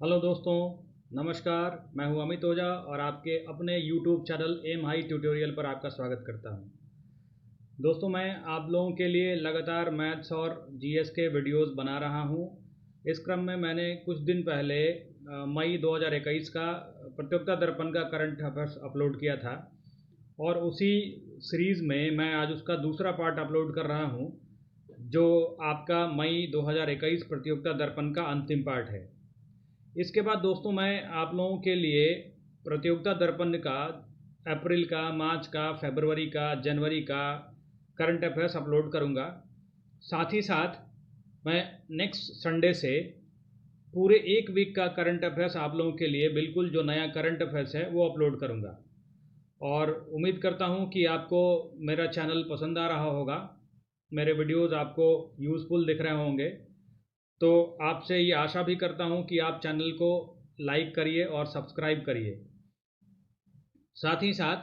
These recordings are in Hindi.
हेलो दोस्तों, नमस्कार। मैं हूं अमित ओझा और आपके अपने YouTube channel M High Tutorial पर आपका स्वागत करता हूं। दोस्तों, मैं आप लोगों के लिए लगातार मैथ्स और जीएस के वीडियोस बना रहा हूं। इस क्रम में मैंने कुछ दिन पहले मई 2021 का प्रतियोगिता दर्पण का करंट अफेयर्स अपलोड किया था और उसी सीरीज़ में मैं आज उसका दूसरा पार्ट अपलोड कर रहा हूं, जो आपका मई 2021 प्रतियोगिता दर्पण का अंतिम पार्ट है। इसके बाद दोस्तों, मैं आप लोगों के लिए प्रतियोगिता दर्पण का अप्रैल का, मार्च का, फरवरी का, जनवरी का करंट अफेयर्स अपलोड करूंगा। साथ ही साथ मैं नेक्स्ट संडे से पूरे एक वीक का करंट अफेयर्स आप लोगों के लिए बिल्कुल जो नया करंट अफेयर्स है वो अपलोड करूंगा। और उम्मीद करता हूं कि आपको मेरा चैनल पसंद आ रहा होगा, मेरे वीडियोस आपको यूज़फुल दिख रहे होंगे। तो आपसे ये आशा भी करता हूँ कि आप चैनल को लाइक करिए और सब्सक्राइब करिए। साथ ही साथ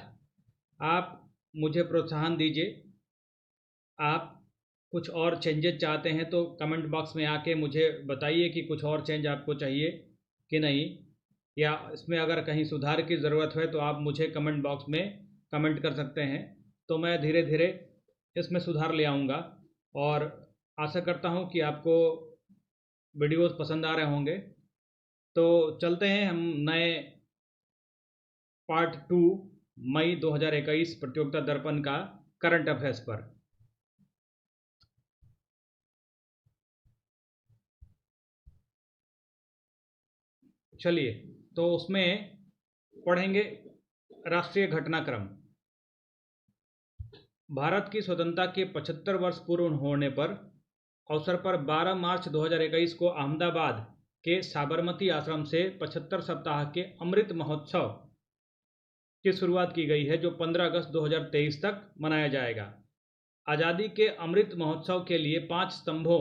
आप मुझे प्रोत्साहन दीजिए। आप कुछ और चेंजेस चाहते हैं तो कमेंट बॉक्स में आके मुझे बताइए कि कुछ और चेंज आपको चाहिए कि नहीं, या इसमें अगर कहीं सुधार की ज़रूरत है तो आप मुझे कमेंट बॉक्स में कमेंट कर सकते हैं। तो मैं धीरे धीरे इसमें सुधार ले आऊँगा और आशा करता हूँ कि आपको वीडियोस पसंद आ रहे होंगे। तो चलते हैं हम नए पार्ट 2 मई 2021 प्रतियोगिता दर्पण का करंट अफेयर्स पर। चलिए, तो उसमें पढ़ेंगे राष्ट्रीय घटनाक्रम। भारत की स्वतंत्रता के 75 वर्ष पूर्ण होने पर अवसर पर 12 मार्च 2021 को अहमदाबाद के साबरमती आश्रम से 75 सप्ताह के अमृत महोत्सव की शुरुआत की गई है, जो 15 अगस्त 2023 तक मनाया जाएगा। आज़ादी के अमृत महोत्सव के लिए 5 स्तंभों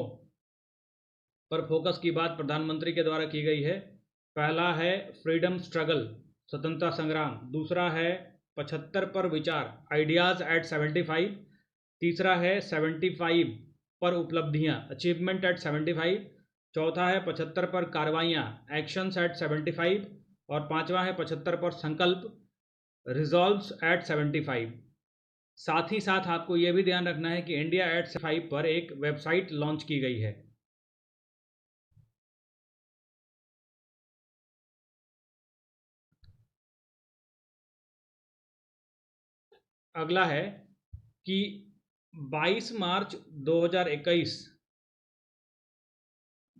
पर फोकस की बात प्रधानमंत्री के द्वारा की गई है। पहला है फ्रीडम स्ट्रगल, स्वतंत्रता संग्राम। दूसरा है 75 पर विचार, आइडियाज़ एट 75। तीसरा है 75 पर उपलब्धियां, अचीवमेंट एट 75। चौथा है 75 पर कार्रवाइयां, एक्शंस एट 75। और पांचवा है 75 पर संकल्प, रिजॉल्व्स एट 75। साथ ही साथ आपको यह भी ध्यान रखना है कि इंडिया एट 75 पर एक वेबसाइट लॉन्च की गई है। अगला है कि 22 मार्च 2021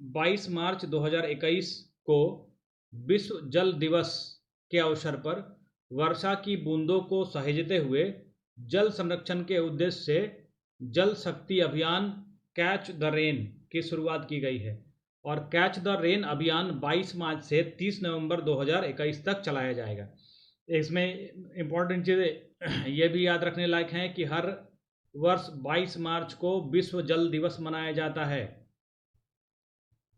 22 मार्च 2021 को विश्व जल दिवस के अवसर पर वर्षा की बूंदों को सहेजते हुए जल संरक्षण के उद्देश्य से जल शक्ति अभियान कैच द रेन की शुरुआत की गई है। और कैच द रेन अभियान 22 मार्च से 30 नवंबर 2021 तक चलाया जाएगा। इसमें इम्पोर्टेंट चीज़ें ये भी याद रखने लायक हैं कि हर वर्ष 22 मार्च को विश्व जल दिवस मनाया जाता है।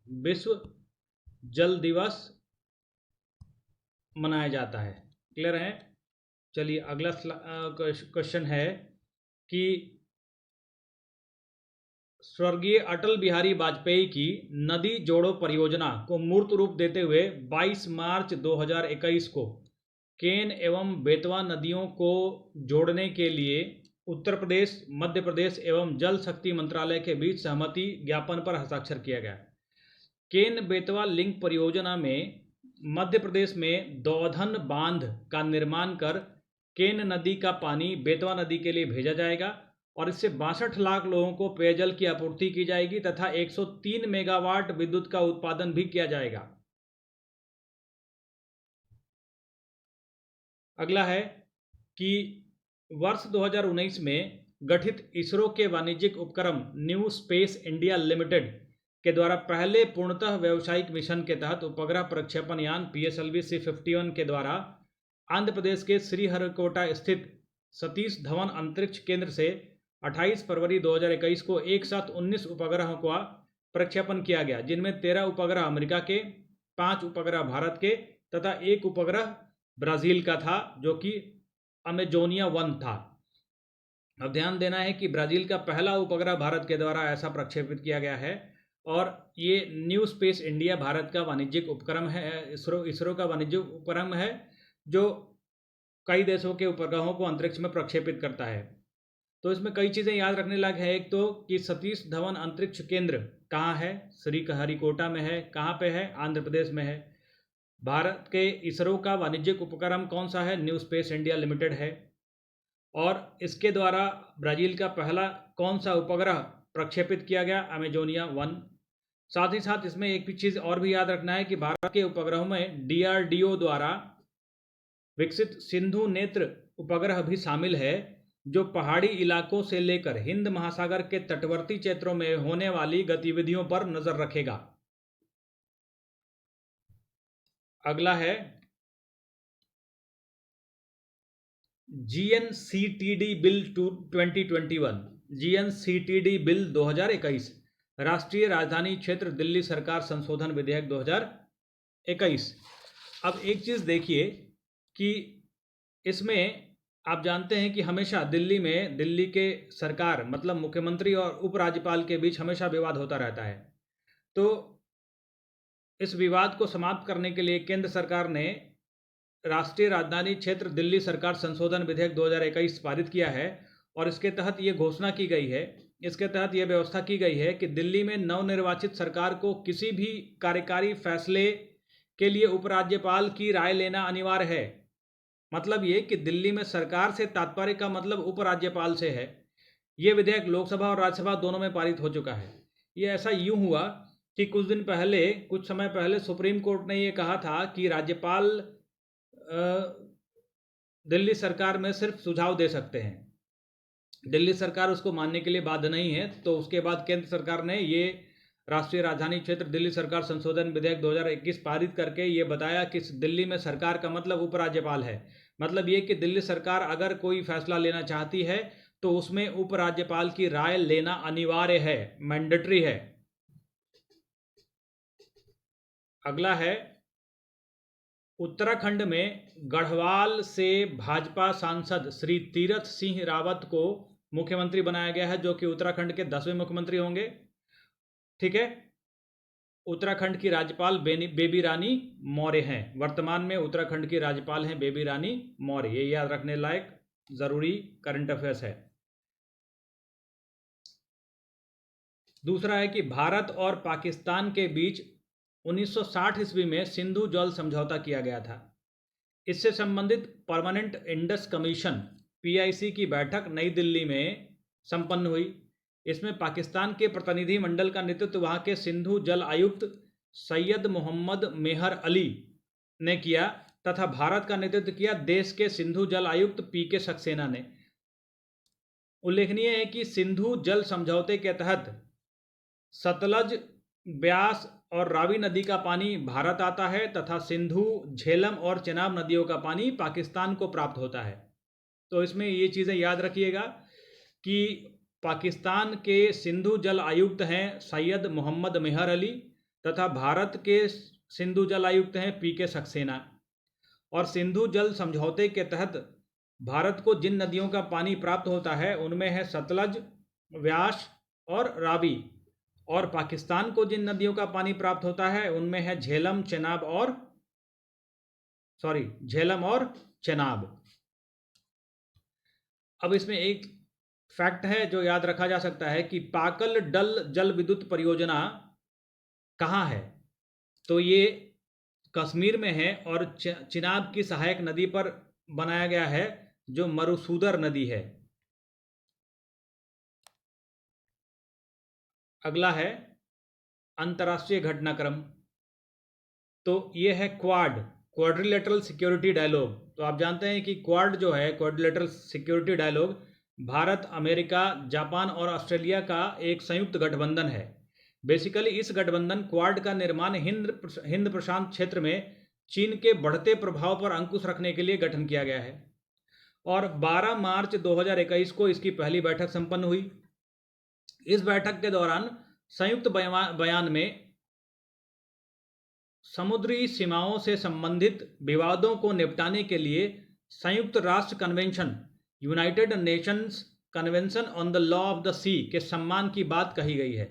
विश्व जल दिवस मनाया जाता है। क्लियर है? चलिए, अगला क्वेश्चन है कि स्वर्गीय अटल बिहारी वाजपेयी की नदी जोड़ो परियोजना को मूर्त रूप देते हुए 22 मार्च 2021 को केन एवं बेतवा नदियों को जोड़ने के लिए उत्तर प्रदेश, मध्य प्रदेश एवं जल शक्ति मंत्रालय के बीच सहमति ज्ञापन पर हस्ताक्षर किया गया। केन बेतवा लिंक परियोजना में मध्य प्रदेश में दौधन बांध का निर्माण कर केन नदी का पानी बेतवा नदी के लिए भेजा जाएगा और इससे 62 लाख लोगों को पेयजल की आपूर्ति की जाएगी तथा 103 मेगावाट विद्युत का उत्पादन भी किया जाएगा। अगला है कि वर्ष 2019 में गठित इसरो के वाणिज्यिक उपक्रम न्यू स्पेस इंडिया लिमिटेड के द्वारा पहले पूर्णतः व्यावसायिक मिशन के तहत उपग्रह प्रक्षेपण यान PSLV C51 के द्वारा आंध्र प्रदेश के श्रीहरिकोटा स्थित सतीश धवन अंतरिक्ष केंद्र से 28 फरवरी 2021 को एक साथ 19 उपग्रहों का प्रक्षेपण किया गया, जिनमें 13 उपग्रह अमेरिका के, 5 उपग्रह भारत के तथा एक उपग्रह ब्राज़ील का था, जो कि अमेजोनिया 1 था। अब ध्यान देना है कि ब्राज़ील का पहला उपग्रह भारत के द्वारा ऐसा प्रक्षेपित किया गया है और ये न्यू स्पेस इंडिया भारत का वाणिज्यिक उपक्रम है, इसरो का वाणिज्यिक उपक्रम है जो कई देशों के उपग्रहों को अंतरिक्ष में प्रक्षेपित करता है। तो इसमें कई चीज़ें याद रखने लायक है। एक तो कि सतीश धवन अंतरिक्ष केंद्र कहाँ है, श्रीहरिकोटा में है। कहाँ पे है? आंध्र प्रदेश में है। भारत के इसरो का वाणिज्यिक उपक्रम कौन सा है? न्यू स्पेस इंडिया लिमिटेड है। और इसके द्वारा ब्राज़ील का पहला कौन सा उपग्रह प्रक्षेपित किया गया? अमेजोनिया 1। साथ ही साथ इसमें एक भी चीज़ और भी याद रखना है कि भारत के उपग्रहों में DRDO द्वारा विकसित सिंधु नेत्र उपग्रह भी शामिल है, जो पहाड़ी इलाकों से लेकर हिंद महासागर के तटवर्ती क्षेत्रों में होने वाली गतिविधियों पर नजर रखेगा। अगला है GNCTD बिल 2021। GNCTD बिल 2021 राष्ट्रीय राजधानी क्षेत्र दिल्ली सरकार संशोधन विधेयक 2021। अब एक चीज़ देखिए कि इसमें आप जानते हैं कि हमेशा दिल्ली में दिल्ली के सरकार मतलब मुख्यमंत्री और उपराज्यपाल के बीच हमेशा विवाद होता रहता है। तो इस विवाद को समाप्त करने के लिए केंद्र सरकार ने राष्ट्रीय राजधानी क्षेत्र दिल्ली सरकार संशोधन विधेयक 2021 पारित किया है। और इसके तहत ये घोषणा की गई है, इसके तहत ये व्यवस्था की गई है कि दिल्ली में नवनिर्वाचित सरकार को किसी भी कार्यकारी फैसले के लिए उपराज्यपाल की राय लेना अनिवार्य है। मतलब ये कि दिल्ली में सरकार से तात्पर्य का मतलब उपराज्यपाल से है। ये विधेयक लोकसभा और राज्यसभा दोनों में पारित हो चुका है। ये ऐसा यूं हुआ कि कुछ समय पहले सुप्रीम कोर्ट ने ये कहा था कि राज्यपाल दिल्ली सरकार में सिर्फ सुझाव दे सकते हैं, दिल्ली सरकार उसको मानने के लिए बाध्य नहीं है। तो उसके बाद केंद्र सरकार ने ये राष्ट्रीय राजधानी क्षेत्र दिल्ली सरकार संशोधन विधेयक 2021 पारित करके ये बताया कि दिल्ली में सरकार का मतलब उपराज्यपाल है। मतलब ये कि दिल्ली सरकार अगर कोई फैसला लेना चाहती है तो उसमें उपराज्यपाल की राय लेना अनिवार्य है, मैंडेटरी है। अगला है उत्तराखंड में गढ़वाल से भाजपा सांसद श्री तीरथ सिंह रावत को मुख्यमंत्री बनाया गया है, जो कि उत्तराखंड के 10वें मुख्यमंत्री होंगे। ठीक है। उत्तराखंड की राज्यपाल बेबी रानी मौर्य हैं। वर्तमान में उत्तराखंड की राज्यपाल हैं बेबी रानी मौर्य। ये याद रखने लायक जरूरी करंट अफेयर्स है। दूसरा है कि भारत और पाकिस्तान के बीच 1960 ईस्वी में सिंधु जल समझौता किया गया था। इससे संबंधित परमानेंट इंडस कमीशन PIC की बैठक नई दिल्ली में संपन्न हुई। इसमें पाकिस्तान के प्रतिनिधि मंडल का नेतृत्व वहाँ के सिंधु जल आयुक्त सैयद मोहम्मद मेहर अली ने किया तथा भारत का नेतृत्व किया देश के सिंधु जल आयुक्त PK सक्सेना ने। उल्लेखनीय है कि सिंधु जल समझौते के तहत सतलज, ब्यास और रावी नदी का पानी भारत आता है तथा सिंधु, झेलम और चेनाब नदियों का पानी पाकिस्तान को प्राप्त होता है। तो इसमें ये चीज़ें याद रखिएगा कि पाकिस्तान के सिंधु जल आयुक्त हैं सैयद मोहम्मद मेहर अली तथा भारत के सिंधु जल आयुक्त हैं PK सक्सेना। और सिंधु जल समझौते के तहत भारत को जिन नदियों का पानी प्राप्त होता है उनमें है सतलज, व्यास और रावी। और पाकिस्तान को जिन नदियों का पानी प्राप्त होता है उनमें है झेलम, चेनाब। अब इसमें एक फैक्ट है जो याद रखा जा सकता है कि पाकल डल जल विद्युत परियोजना कहाँ है? तो ये कश्मीर में है और चिनाब की सहायक नदी पर बनाया गया है जो मरुसूदर नदी है। अगला है अंतर्राष्ट्रीय घटनाक्रम। तो ये है क्वाड्रिलेटरल सिक्योरिटी डायलॉग। तो आप जानते हैं कि क्वाड जो है Quadrilateral Security Dialogue Bharat, America, Japan और ऑस्ट्रेलिया का एक संयुक्त गठबंधन है। बेसिकली इस गठबंधन क्वाड का निर्माण हिंद प्रशांत क्षेत्र में चीन के बढ़ते प्रभाव पर अंकुश रखने के लिए गठन किया गया है। और 12 मार्च 2021 को इसकी पहली बैठक संपन्न हुई। इस बैठक के दौरान संयुक्त बयान में समुद्री सीमाओं से संबंधित विवादों को निपटाने के लिए संयुक्त राष्ट्र convention, United Nations convention on the law of the sea के सम्मान की बात कही गई है।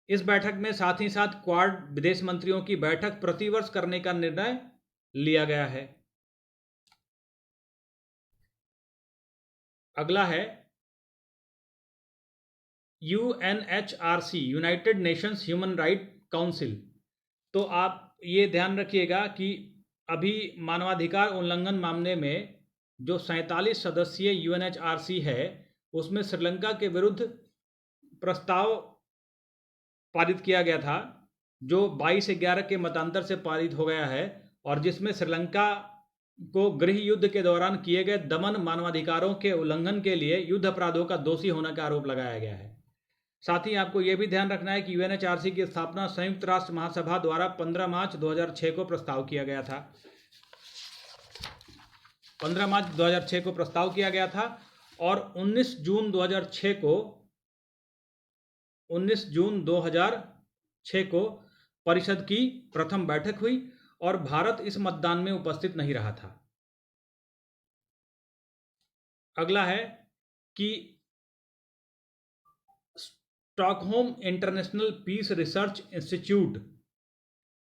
इस बैठक में साथ ही साथ क्वाड विदेश मंत्रियों की बैठक प्रतिवर्ष करने का निर्णय लिया गया है। अगला है UNHRC, United Nations human right council. तो आप ये ध्यान रखिएगा कि अभी मानवाधिकार उल्लंघन मामले में जो 47 सदस्यीय UNHRC है, उसमें श्रीलंका के विरुद्ध प्रस्ताव पारित किया गया था, जो 22-11 के मतांतर से पारित हो गया है, और जिसमें श्रीलंका को गृह युद्ध के दौरान किए गए दमन, मानवाधिकारों के उल्लंघन के लिए युद्ध अपराधों का दोषी होने का आरोप लगाया गया है। साथ ही आपको यह भी ध्यान रखना है कि UNHRC की स्थापना संयुक्त राष्ट्र महासभा द्वारा 15 मार्च 2006 को प्रस्ताव किया गया था। 15 मार्च 2006 को प्रस्ताव किया गया था और 19 जून 2006 को परिषद की प्रथम बैठक हुई और भारत इस मतदान में उपस्थित नहीं रहा था। अगला है कि Stockholm International Peace Research Institute,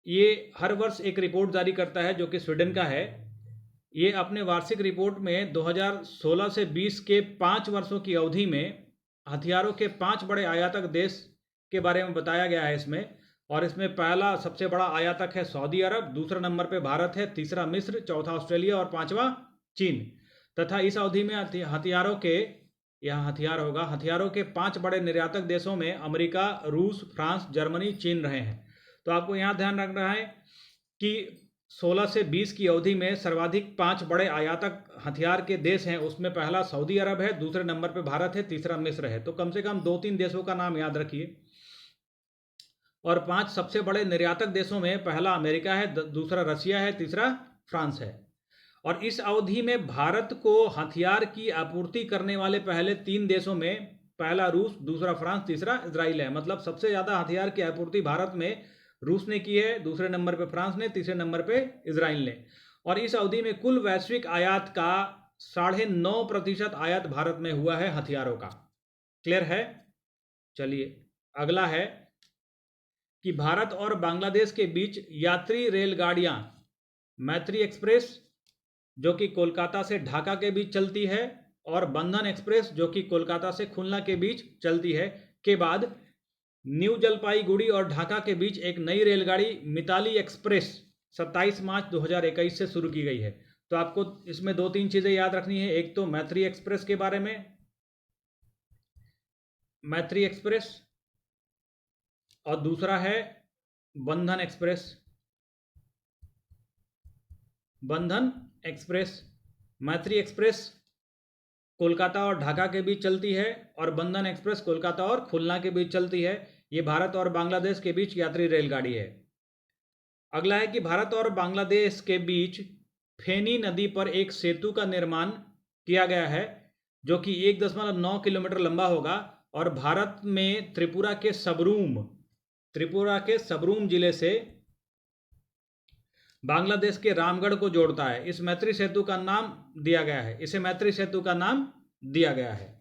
ये हर वर्ष एक रिपोर्ट जारी करता है जो कि स्वीडन का है। ये अपने वार्षिक रिपोर्ट में 2016 से 20 के 5 वर्षों की अवधि में हथियारों के 5 बड़े आयातक देश के बारे में बताया गया है इसमें। और इसमें पहला सबसे बड़ा आयातक है सऊदी अरब, दूसरे नंबर पे भारत है, तीसरा मिस्र, चौथा ऑस्ट्रेलिया और पांचवा चीन। तथा इस अवधि में हथियारों के 5 बड़े निर्यातक देशों में अमेरिका, रूस, फ्रांस, जर्मनी, चीन रहे हैं। तो आपको यहाँ ध्यान रखना है कि 16 से 20 की अवधि में सर्वाधिक 5 बड़े आयातक हथियार के देश हैं, उसमें पहला सऊदी अरब है, दूसरे नंबर पे भारत है, तीसरा मिस्र है। तो कम से कम 2-3 देशों का नाम याद रखिए। और 5 सबसे बड़े निर्यातक देशों में पहला अमेरिका है, दूसरा रशिया है, तीसरा फ्रांस है। और इस अवधि में भारत को हथियार की आपूर्ति करने वाले पहले 3 देशों में पहला रूस, दूसरा फ्रांस, तीसरा इजराइल है। मतलब सबसे ज़्यादा हथियार की आपूर्ति भारत में रूस ने की है, दूसरे नंबर पे फ्रांस ने, तीसरे नंबर पे इजराइल ने। और इस अवधि में कुल वैश्विक आयात का 9.5% आयात भारत में हुआ है हथियारों का। क्लियर है? चलिए अगला है कि भारत और बांग्लादेश के बीच यात्री रेलगाड़ियां मैत्री एक्सप्रेस जो कि कोलकाता से ढाका के बीच चलती है और बंधन एक्सप्रेस जो कि कोलकाता से खुलना के बीच चलती है के बाद न्यू जलपाईगुड़ी और ढाका के बीच एक नई रेलगाड़ी मिताली एक्सप्रेस 27 मार्च 2021 से शुरू की गई है। तो आपको इसमें 2-3 चीज़ें याद रखनी है। एक तो मैत्री एक्सप्रेस के बारे में, मैत्री एक्सप्रेस, और दूसरा है बंधन एक्सप्रेस। बंधन एक्सप्रेस, मैत्री एक्सप्रेस कोलकाता और ढाका के बीच चलती है और बंधन एक्सप्रेस कोलकाता और खुलना के बीच चलती है। ये भारत और बांग्लादेश के बीच यात्री रेलगाड़ी है। अगला है कि भारत और बांग्लादेश के बीच फेनी नदी पर एक सेतु का निर्माण किया गया है जो कि 1.9 किलोमीटर लंबा होगा और भारत में त्रिपुरा के सबरूम जिले से बांग्लादेश के रामगढ़ को जोड़ता है। इस मैत्री सेतु का नाम दिया गया है, इसे मैत्री सेतु का नाम दिया गया है।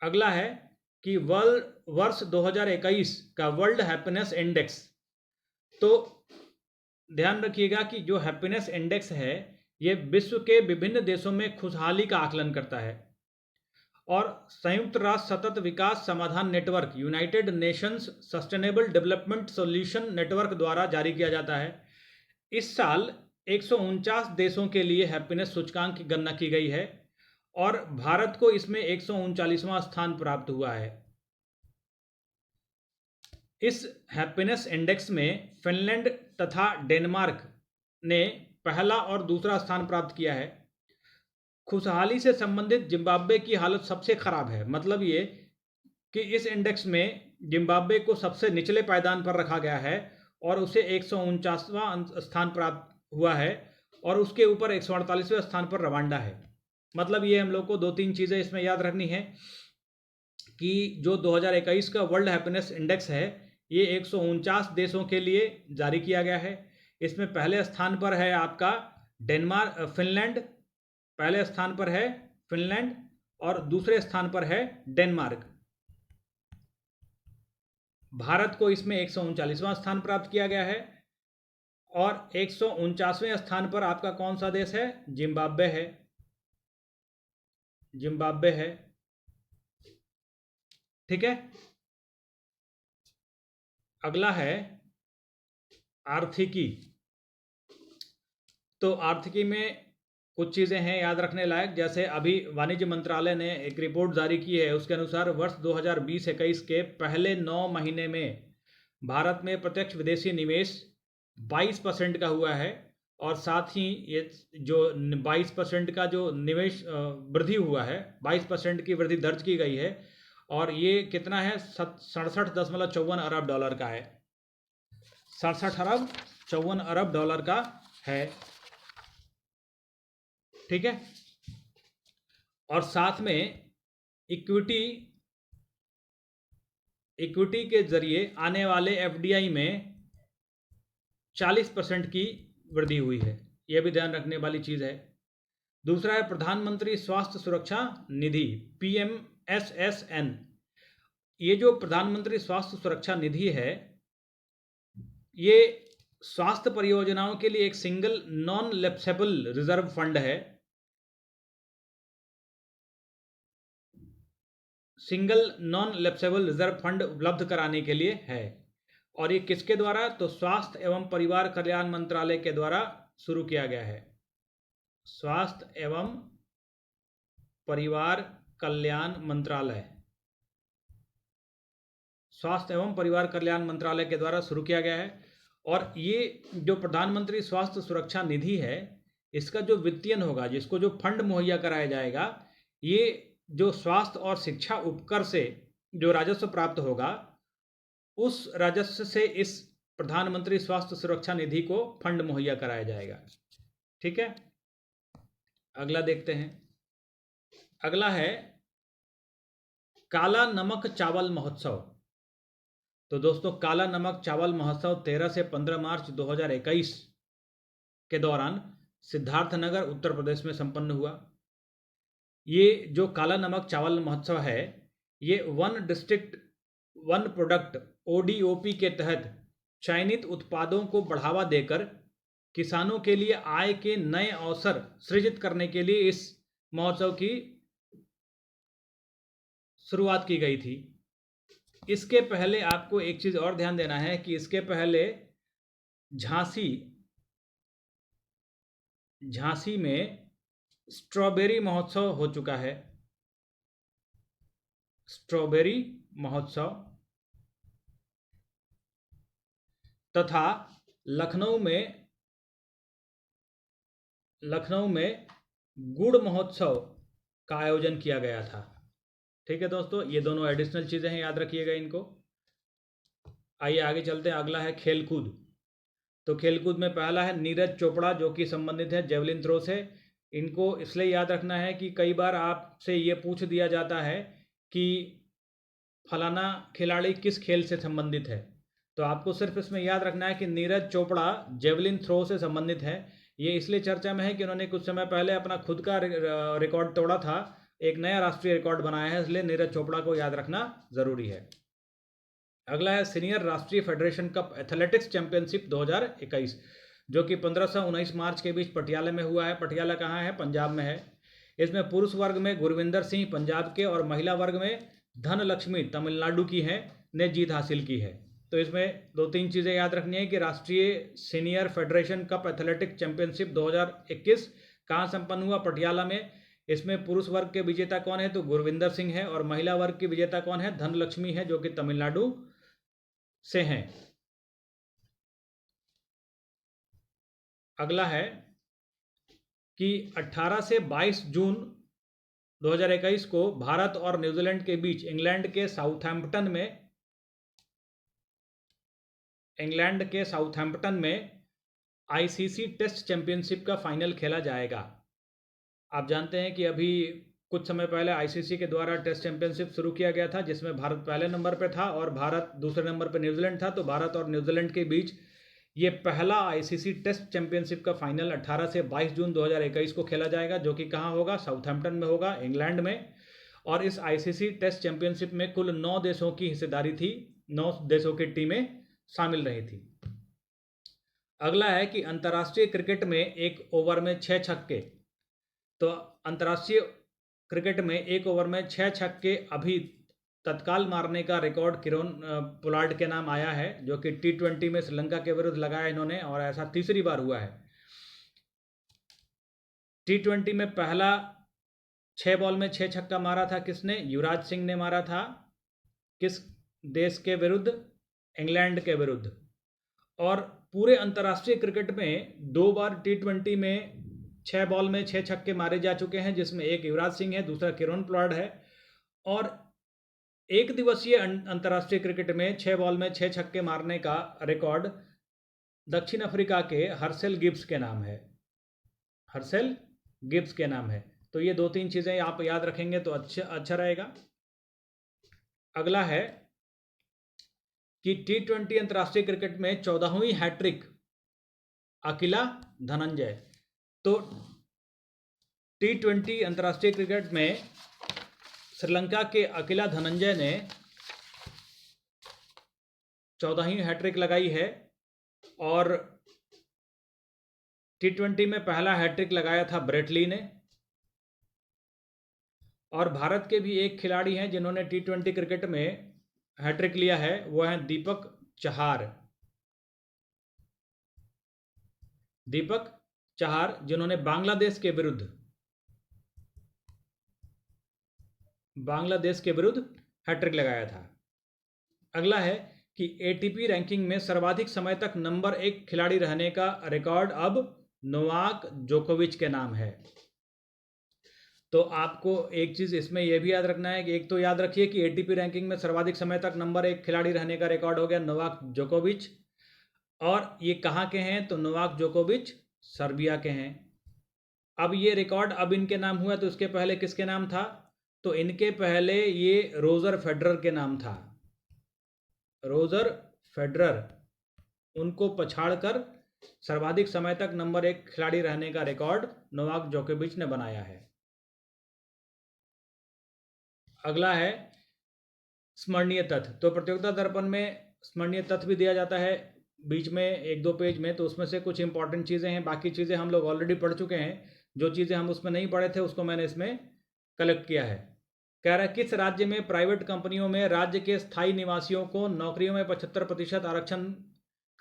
अगला है कि वर्ष 2021 का वर्ल्ड हैप्पीनेस इंडेक्स। तो ध्यान रखिएगा कि जो हैप्पीनेस इंडेक्स है ये विश्व के विभिन्न देशों में खुशहाली का आकलन करता है और संयुक्त राष्ट्र सतत विकास समाधान network, United Nations sustainable development solution network द्वारा जारी किया जाता है। इस साल 149 देशों के लिए हैप्पीनेस सूचकांक की गणना की गई है और भारत को इसमें 139वां स्थान प्राप्त हुआ है। इस हैप्पीनेस इंडेक्स में फिनलैंड तथा डेनमार्क ने पहला और दूसरा स्थान प्राप्त किया है। खुशहाली से संबंधित जिम्बाब्वे की हालत सबसे खराब है। मतलब ये कि इस इंडेक्स में जिम्बाब्वे को सबसे निचले पायदान पर रखा गया है और उसे 149वां स्थान प्राप्त हुआ है और उसके ऊपर 148वें स्थान पर रवांडा है। मतलब ये हम लोग को 2-3 चीज़ें इसमें याद रखनी है कि जो 2021 का वर्ल्ड हैप्पीनेस इंडेक्स है ये 149 देशों के लिए जारी किया गया है। इसमें पहले स्थान पर है आपका फिनलैंड, पहले स्थान पर है फिनलैंड और दूसरे स्थान पर है डेनमार्क। भारत को इसमें 139वां स्थान प्राप्त किया गया है। और 149वें स्थान पर आपका कौन सा देश है? जिम्बाब्वे है। जिम्बाब्वे है, ठीक है। अगला है आर्थिकी। तो आर्थिकी में कुछ चीज़ें हैं याद रखने लायक, जैसे अभी वाणिज्य मंत्रालय ने एक रिपोर्ट जारी की है, उसके अनुसार वर्ष 2020-21 के पहले 9 महीने में भारत में प्रत्यक्ष विदेशी निवेश 22% का हुआ है। और साथ ही ये जो 22% का जो निवेश वृद्धि हुआ है, 22% की वृद्धि दर्ज की गई है। और ये कितना है? 67.54 अरब डॉलर का है। 67 अरब 54 अरब डॉलर का है, ठीक है। और साथ में इक्विटी के जरिए आने वाले एफडीआई में 40% की वृद्धि हुई है। यह भी ध्यान रखने वाली चीज़ है। दूसरा है प्रधानमंत्री स्वास्थ्य सुरक्षा निधि, PMSSN। ये जो प्रधानमंत्री स्वास्थ्य सुरक्षा निधि है, ये स्वास्थ्य परियोजनाओं के लिए एक single non lapsable reserve fund है। Single non lapsable reserve fund उपलब्ध कराने के लिए है। और ये किसके द्वारा? तो स्वास्थ्य एवं परिवार कल्याण मंत्रालय के द्वारा शुरू किया गया है। स्वास्थ्य एवं परिवार कल्याण मंत्रालय, स्वास्थ्य एवं परिवार कल्याण मंत्रालय के द्वारा शुरू किया गया है। और ये जो प्रधानमंत्री स्वास्थ्य सुरक्षा निधि है, इसका जो वित्तीयन होगा, जिसको जो फंड मुहैया कराया जाएगा, ये जो स्वास्थ्य और शिक्षा उपकर से जो राजस्व प्राप्त होगा, उस राजस्व से इस प्रधानमंत्री स्वास्थ्य सुरक्षा निधि को फंड मुहैया कराया जाएगा, ठीक है। अगला देखते हैं। अगला है काला नमक चावल महोत्सव। तो दोस्तों, काला नमक चावल महोत्सव 13 से 15 मार्च 2021 के दौरान सिद्धार्थनगर उत्तर प्रदेश में संपन्न हुआ। ये जो काला नमक चावल महोत्सव है, ये one district one product ODOP के तहत चयनित उत्पादों को बढ़ावा देकर किसानों के लिए आय के नए अवसर सृजित करने के लिए इस महोत्सव की शुरुआत की गई थी। इसके पहले आपको एक चीज़ और ध्यान देना है कि इसके पहले झांसी में स्ट्रॉबेरी महोत्सव हो चुका है। स्ट्रॉबेरी महोत्सव। तथा लखनऊ में गुड़ महोत्सव का आयोजन किया गया था, ठीक है दोस्तों। ये दोनों एडिशनल चीज़ें हैं, याद रखिएगा इनको। आइए आगे चलते हैं। अगला है खेलकूद। तो खेलकूद में पहला है नीरज चोपड़ा, जो कि संबंधित है जेवलिन थ्रो से। इनको इसलिए याद रखना है कि कई बार आपसे ये पूछ दिया जाता है कि फलाना खिलाड़ी किस खेल से संबंधित है। तो आपको सिर्फ इसमें याद रखना है कि नीरज चोपड़ा जेवलिन थ्रो से संबंधित है। ये इसलिए चर्चा में है कि उन्होंने कुछ समय पहले अपना खुद का रिकॉर्ड तोड़ा था, एक नया राष्ट्रीय रिकॉर्ड बनाया है, इसलिए नीरज चोपड़ा को याद रखना ज़रूरी है। अगला है सीनियर राष्ट्रीय फेडरेशन कप एथलेटिक्स चैंपियनशिप 2021, जो कि 15 से 19 मार्च के बीच पटियाला में हुआ है। पटियाला कहाँ है? पंजाब में है। इसमें पुरुष वर्ग में गुरविंदर सिंह पंजाब के और महिला वर्ग में धनलक्ष्मी तमिलनाडु की है ने जीत हासिल की है। तो इसमें 2-3 चीज़ें याद रखनी है कि राष्ट्रीय senior federation cup athletics championship 2021 कहाँ संपन्न हुआ? पटियाला में। इसमें पुरुष वर्ग के विजेता कौन है? तो गुरविंदर सिंह है। और महिला वर्ग की विजेता कौन है? धनलक्ष्मी है, जो कि तमिलनाडु से हैं। अगला है कि 18 से 22 जून 2021 को भारत और न्यूजीलैंड के बीच इंग्लैंड के साउथहैम्पटन में ICC टेस्ट चैंपियनशिप का फाइनल खेला जाएगा। आप जानते हैं कि अभी कुछ समय पहले ICC के द्वारा टेस्ट चैंपियनशिप शुरू किया गया था, जिसमें भारत पहले नंबर पर था और भारत दूसरे नंबर पर न्यूजीलैंड था। तो भारत और न्यूजीलैंड के बीच ये पहला ICC टेस्ट चैंपियनशिप का फाइनल 18 से 22 जून 2021 को खेला जाएगा, जो कि कहाँ होगा? साउथहैम्पटन में होगा, इंग्लैंड में। और इस ICC टेस्ट चैंपियनशिप में कुल 9 देशों की हिस्सेदारी थी। 9 देशों की टीमें शामिल रही थी। अगला है कि अंतर्राष्ट्रीय क्रिकेट में एक ओवर में 6 छक्के। तो अंतर्राष्ट्रीय क्रिकेट में एक ओवर में 6 छक्के अभी तत्काल मारने का रिकॉर्ड किरोन पोलार्ड के नाम आया है, जो कि T20 में श्रीलंका के विरुद्ध लगाया इन्होंने, और ऐसा तीसरी बार हुआ है। T20 में पहला 6 बॉल में 6 छक्का मारा था किसने? युवराज सिंह ने मारा था। किस देश के विरुद्ध? इंग्लैंड के विरुद्ध। और पूरे अंतर्राष्ट्रीय क्रिकेट में 2 बार T20 में 6 बॉल में 6 छक्के मारे जा चुके हैं, जिसमें एक युवराज सिंह है, दूसरा किरोन पोलार्ड है। और एक दिवसीय अंतर्राष्ट्रीय क्रिकेट में 6 बॉल में 6 छक्के मारने का रिकॉर्ड दक्षिण अफ्रीका के हर्सेल गिब्स के नाम है। हर्सेल गिब्स के नाम है। तो ये 2-3 चीज़ें आप याद रखेंगे तो अच्छा रहेगा। अगला है कि T20 अंतर्राष्ट्रीय क्रिकेट में 14वीं हैट्रिक अकिला धनंजय। तो T20 अंतर्राष्ट्रीय क्रिकेट में श्रीलंका के अकिला धनंजय ने 14वीं हैट्रिक लगाई है, और T20 में पहला हैट्रिक लगाया था ब्रेट ली ने। और भारत के भी एक खिलाड़ी हैं जिन्होंने T20 क्रिकेट में हैट्रिक लिया है, वो हैं दीपक चहार। दीपक चहार, जिन्होंने बांग्लादेश के विरुद्ध हैट्रिक लगाया था। अगला है कि ATP रैंकिंग में सर्वाधिक समय तक नंबर 1 खिलाड़ी रहने का रिकॉर्ड अब नोवाक जोकोविच के नाम है। तो आपको एक चीज़ इसमें यह भी याद रखना है कि एक तो याद रखिए कि ATP रैंकिंग में सर्वाधिक समय तक नंबर 1 खिलाड़ी रहने का रिकॉर्ड हो गया नोवाक जोकोविच। और ये कहाँ के हैं? तो नोवाक जोकोविच सर्बिया के हैं। अब ये रिकॉर्ड अब इनके नाम हुआ, तो इसके पहले किसके नाम था? तो इनके पहले ये रोजर फेडरर के नाम था। रोजर फेडरर, उनको पछाड़कर सर्वाधिक समय तक नंबर 1 खिलाड़ी रहने का रिकॉर्ड नोवाक जोकोविच ने बनाया है। अगला है स्मरणीय तथ्य। तो प्रतियोगिता दर्पण में स्मरणीय तथ्य भी दिया जाता है बीच में 1-2 पेज में, तो उसमें से कुछ इंपॉर्टेंट चीज़ें हैं, बाकी चीज़ें हम लोग ऑलरेडी पढ़ चुके हैं। जो चीज़ें हम उसमें नहीं पढ़े थे उसको मैंने इसमें कलेक्ट किया है। कह रहा है किस राज्य में प्राइवेट कंपनियों में राज्य के स्थायी निवासियों को नौकरियों में 75% आरक्षण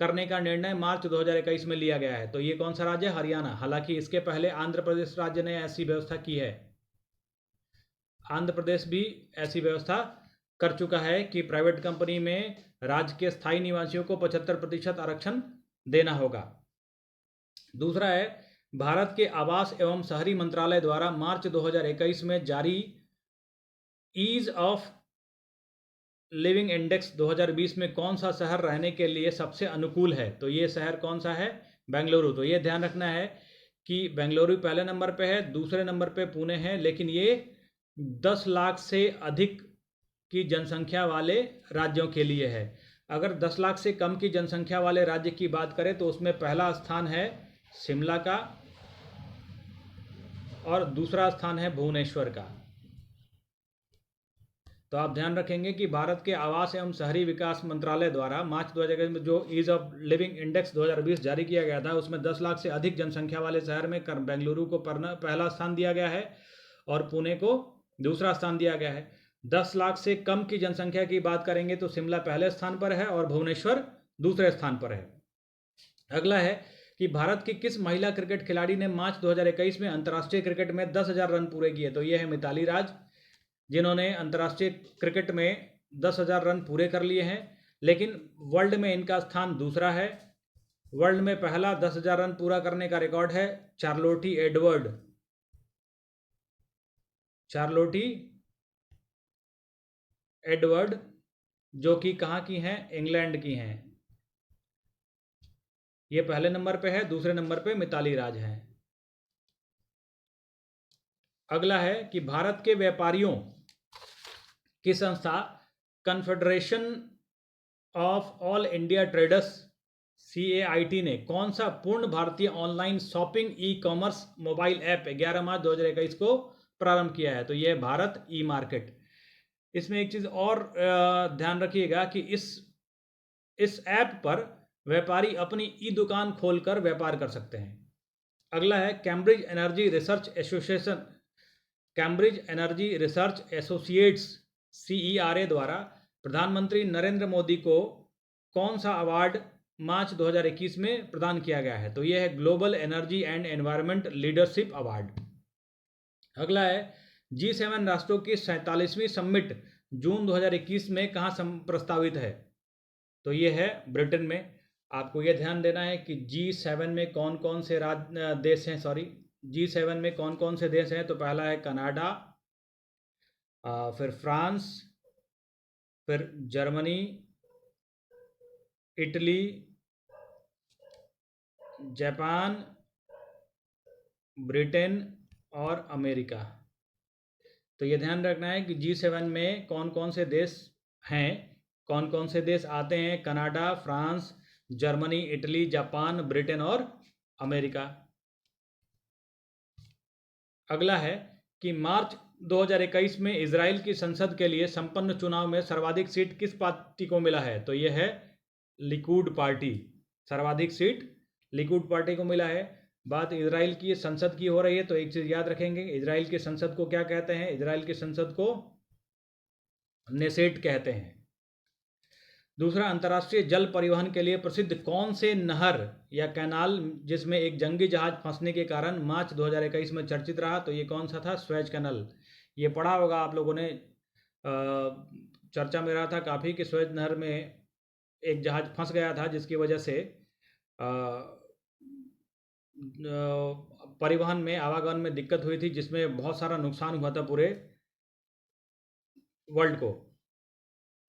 करने का निर्णय मार्च 2021 में लिया गया है? तो ये कौन सा राज्य है? हरियाणा। हालांकि इसके पहले आंध्र प्रदेश राज्य ने ऐसी व्यवस्था की है। आंध्र प्रदेश भी ऐसी व्यवस्था कर चुका है कि प्राइवेट कंपनी में राज्य के स्थायी निवासियों को 75% आरक्षण देना होगा। दूसरा है भारत के आवास एवं शहरी मंत्रालय द्वारा मार्च 2021 में जारी ईज ऑफ लिविंग इंडेक्स 2020 में कौन सा शहर रहने के लिए सबसे अनुकूल है? तो ये शहर कौन सा है? बेंगलुरु। तो ये ध्यान रखना है कि बेंगलुरु पहले नंबर पे है, दूसरे नंबर पे पुणे है, लेकिन ये 10 लाख से अधिक की जनसंख्या वाले राज्यों के लिए है। अगर 10 लाख से कम की जनसंख्या वाले राज्य की बात करें तो उसमें पहला स्थान है शिमला का और दूसरा स्थान है भुवनेश्वर का। तो आप ध्यान रखेंगे कि भारत के आवास एवं शहरी विकास मंत्रालय द्वारा मार्च 2021 में जो ईज ऑफ लिविंग इंडेक्स 2020 जारी किया गया था उसमें 10 लाख से अधिक जनसंख्या वाले शहर में बेंगलुरु को पहला स्थान दिया गया है और पुणे को दूसरा स्थान दिया गया है। 10 लाख से कम की जनसंख्या की बात करेंगे तो शिमला पहले स्थान पर है और भुवनेश्वर दूसरे स्थान पर है। अगला है कि भारत की किस महिला क्रिकेट खिलाड़ी ने मार्च 2021 में अंतर्राष्ट्रीय क्रिकेट में 10,000 रन पूरे किए? तो ये है मिताली राज, जिन्होंने अंतर्राष्ट्रीय क्रिकेट में 10,000 रन पूरे कर लिए हैं, लेकिन वर्ल्ड में इनका स्थान दूसरा है। वर्ल्ड में पहला 10,000 रन पूरा करने का रिकॉर्ड है चार्लोटी एडवर्ड, जो कि कहाँ की हैं? इंग्लैंड की हैं। ये पहले नंबर पे है, दूसरे नंबर पे मिताली राज हैं। अगला है कि भारत के व्यापारियों की संस्था Confederation of All India Traders CAIT ने कौन सा पूर्ण भारतीय online shopping e-commerce mobile app 11 मार्च 2021 को प्रारंभ किया है? तो यह भारत ई मार्केट। इसमें एक चीज़ और ध्यान रखिएगा कि इस ऐप पर व्यापारी अपनी ई दुकान खोलकर व्यापार कर सकते हैं। अगला है Cambridge energy research association, Cambridge energy research associates CERA द्वारा प्रधानमंत्री नरेंद्र मोदी को कौन सा अवार्ड मार्च 2021 में प्रदान किया गया है? तो यह है global energy and environment leadership award. अगला है G7 राष्ट्रों की 47वीं समिट जून 2021 में कहाँ प्रस्तावित है? तो ये है ब्रिटेन में। आपको यह ध्यान देना है कि G7 में कौन कौन से देश हैं, G7 में कौन कौन से देश हैं? तो पहला है कनाडा, फिर फ्रांस, फिर जर्मनी, इटली, जापान, ब्रिटेन और अमेरिका। तो ये ध्यान रखना है कि G7 में कौन कौन से देश हैं, कौन कौन से देश आते हैं? Canada, France, Germany, Italy, Japan, Britain और अमेरिका। अगला है कि मार्च 2021 में इजराइल की संसद के लिए संपन्न चुनाव में सर्वाधिक सीट किस पार्टी को मिला है? तो यह है लिकुड पार्टी। सर्वाधिक सीट लिकुड पार्टी को मिला है। बात इजराइल की संसद की हो रही है तो एक चीज़ याद रखेंगे, इजराइल की संसद को क्या कहते हैं? इजराइल की संसद को नेसेट कहते हैं। दूसरा, अंतर्राष्ट्रीय जल परिवहन के लिए प्रसिद्ध कौन से नहर या कैनाल जिसमें एक जंगी जहाज फंसने के कारण मार्च 2021 में चर्चित रहा? तो ये कौन सा था? Suez Canal. ये पढ़ा होगा आप लोगों ने, चर्चा में रहा था काफ़ी कि स्वेज नहर में एक जहाज फंस गया था जिसकी वजह से परिवहन में, आवागमन में दिक्कत हुई थी, जिसमें बहुत सारा नुकसान हुआ था पूरे वर्ल्ड को।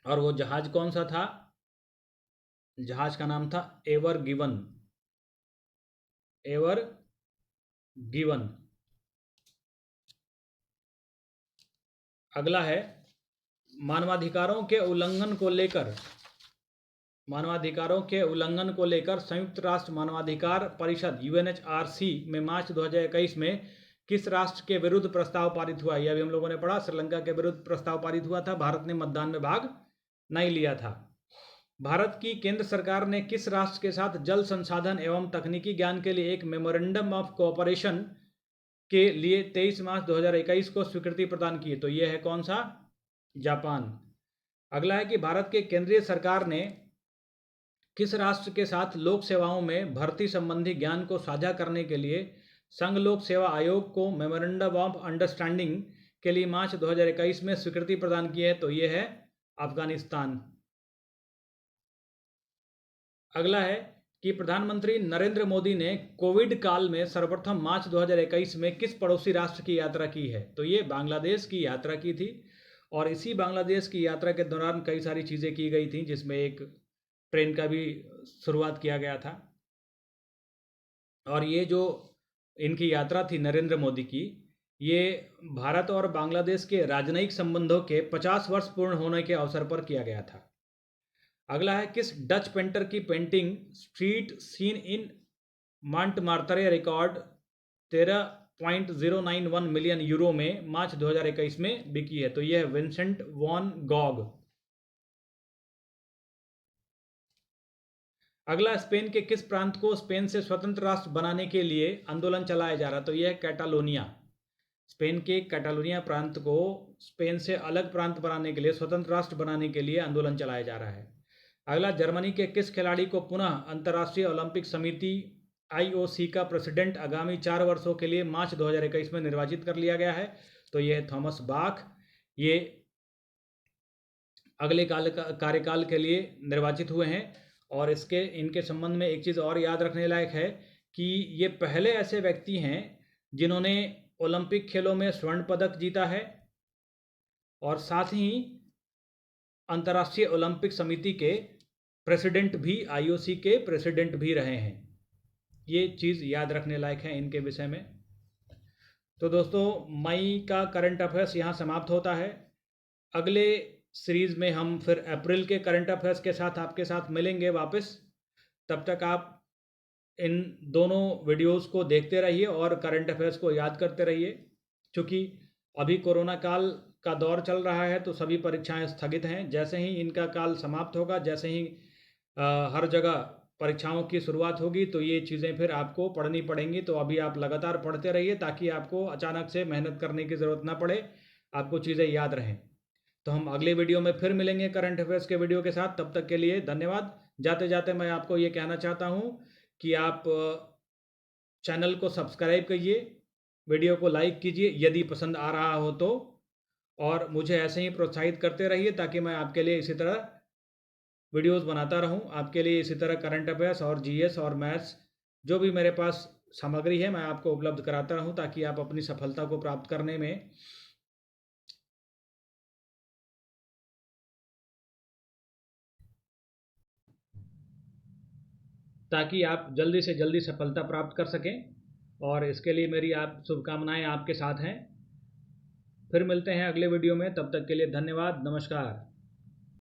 और वो जहाज कौन सा था? जहाज का नाम था एवर गिवन। Ever given. अगला है मानवाधिकारों के उल्लंघन को लेकर संयुक्त राष्ट्र मानवाधिकार परिषद UNHRC में मार्च 2021 में किस राष्ट्र के विरुद्ध प्रस्ताव पारित हुआ? यह भी हम लोगों ने पढ़ा, श्रीलंका के विरुद्ध प्रस्ताव पारित हुआ था। भारत ने मतदान में भाग नहीं लिया था। भारत की केंद्र सरकार ने किस राष्ट्र के साथ जल संसाधन एवं तकनीकी ज्ञान के लिए एक मेमोरेंडम ऑफ कोऑपरेशन के लिए 23 मार्च 2021 को स्वीकृति प्रदान की? तो यह है कौन सा? जापान। अगला है कि भारत के केंद्रीय सरकार ने किस राष्ट्र के साथ लोक सेवाओं में भर्ती संबंधी ज्ञान को साझा करने के लिए संघ लोक सेवा आयोग को मेमोरेंडम ऑफ अंडरस्टैंडिंग के लिए मार्च 2021 में स्वीकृति प्रदान की है? तो यह है अफगानिस्तान। अगला है कि प्रधानमंत्री नरेंद्र मोदी ने कोविड काल में सर्वप्रथम मार्च 2021 में किस पड़ोसी राष्ट्र की यात्रा की है? तो ये बांग्लादेश की यात्रा की थी। और इसी बांग्लादेश की यात्रा के दौरान कई सारी चीज़ें की गई थी, जिसमें एक ट्रेन का भी शुरुआत किया गया था। और ये जो इनकी यात्रा थी नरेंद्र मोदी की, ये भारत और बांग्लादेश के राजनयिक संबंधों के 50 वर्ष पूर्ण होने के अवसर पर किया गया था। अगला है किस डच पेंटर की painting street scene in Montmartre record 13.091 million euro में मार्च 2021 में बिकी है? तो यह है विंसेंट वॉन गॉग। अगला, स्पेन के किस प्रांत को स्पेन से स्वतंत्र राष्ट्र बनाने के लिए आंदोलन चलाया जा रहा? तो यह है कैटालोनिया। स्पेन के कैटालोनिया प्रांत को स्पेन से अलग प्रांत बनाने के लिए, स्वतंत्र राष्ट्र बनाने के लिए आंदोलन चलाया जा रहा है। अगला, जर्मनी के किस खिलाड़ी को पुनः अंतर्राष्ट्रीय ओलंपिक समिति IOC का प्रेसिडेंट आगामी 4 वर्षों के लिए मार्च 2021 में निर्वाचित कर लिया गया है? तो यह है थॉमस बाख। ये अगले कार्यकाल के लिए निर्वाचित हुए हैं। और इनके संबंध में एक चीज़ और याद रखने लायक है कि ये पहले ऐसे व्यक्ति हैं जिन्होंने ओलंपिक खेलों में स्वर्ण पदक जीता है और साथ ही अंतर्राष्ट्रीय ओलंपिक समिति के प्रेसिडेंट भी, IOC के प्रेसिडेंट भी रहे हैं। ये चीज़ याद रखने लायक है इनके विषय में। तो दोस्तों, मई का करंट अफेयर्स यहाँ समाप्त होता है। अगले सीरीज़ में हम फिर अप्रैल के करंट अफेयर्स के साथ आपके साथ मिलेंगे वापस। तब तक आप इन दोनों वीडियोस को देखते रहिए और करंट अफेयर्स को याद करते रहिए। क्योंकि अभी कोरोना काल का दौर चल रहा है तो सभी परीक्षाएं स्थगित हैं। जैसे ही इनका काल समाप्त होगा, जैसे ही हर जगह परीक्षाओं की शुरुआत होगी तो ये चीज़ें फिर आपको पढ़नी पड़ेंगी। तो अभी आप लगातार पढ़ते रहिए ताकि आपको अचानक से मेहनत करने की ज़रूरत ना पड़े, आपको चीज़ें याद रहें। तो हम अगले वीडियो में फिर मिलेंगे करंट अफेयर्स के वीडियो के साथ। तब तक के लिए धन्यवाद। जाते जाते मैं आपको ये कहना चाहता हूँ कि आप चैनल को सब्सक्राइब कीजिए, वीडियो को लाइक कीजिए यदि पसंद आ रहा हो तो, और मुझे ऐसे ही प्रोत्साहित करते रहिए ताकि मैं आपके लिए इसी तरह वीडियोस बनाता रहूं। आपके लिए इसी तरह करंट अफेयर्स और जीएस और मैथ्स जो भी मेरे पास सामग्री है मैं आपको उपलब्ध कराता रहूं, ताकि आप अपनी सफलता को प्राप्त करने में ताकि आप जल्दी से जल्दी सफलता प्राप्त कर सकें। और इसके लिए मेरी आप शुभकामनाएं आपके साथ हैं। फिर मिलते हैं अगले वीडियो में, तब तक के लिए धन्यवाद, नमस्कार।